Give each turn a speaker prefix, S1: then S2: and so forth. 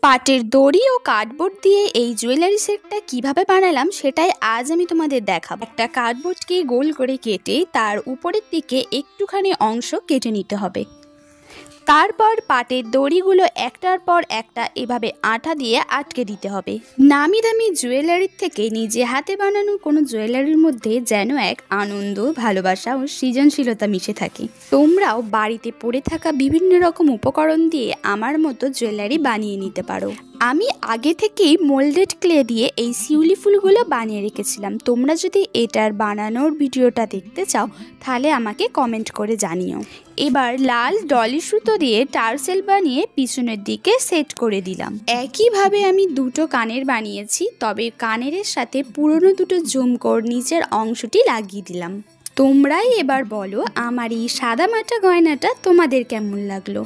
S1: পাটের দড়ি ও কার্ডবোর্ড দিয়ে এই জুয়েলারি সেটটা কিভাবে বানালাম সেটাই আজ আমি তোমাদের দেখাবো। একটা কার্ডবোর্ডকে গোল করে কেটে তার উপরের দিকে একটুখানি অংশ কেটে নিতে হবে। তারপর পাটের দড়িগুলো একটার পর একটা এভাবে আঠা দিয়ে আটকে দিতে হবে। নামি দামি জুয়েলারির থেকে নিজে হাতে বানানো কোনো জুয়েলারির মধ্যে যেন এক আনন্দ, ভালোবাসা ও সৃজনশীলতা মিশে থাকে। তোমরাও বাড়িতে পড়ে থাকা বিভিন্ন রকম উপকরণ দিয়ে আমার মতো জুয়েলারি বানিয়ে নিতে পারো। আমি আগে থেকেই মোল্ডেড ক্লে দিয়ে এই শিউলি ফুলগুলো বানিয়ে রেখেছিলাম। তোমরা যদি এটার বানানোর ভিডিওটা দেখতে চাও তাহলে আমাকে কমেন্ট করে জানিও। এবার লাল ডলি সুতো দিয়ে টার্সেল বানিয়ে পিছনের দিকে সেট করে দিলাম। একইভাবে আমি দুটো কানের বানিয়েছি, তবে কানের সাথে পুরনো দুটো ঝুমকোর নিচের অংশটি লাগিয়ে দিলাম। তোমরাই এবার বলো আমার এই সাদামাটা গয়নাটা তোমাদের কেমন লাগলো।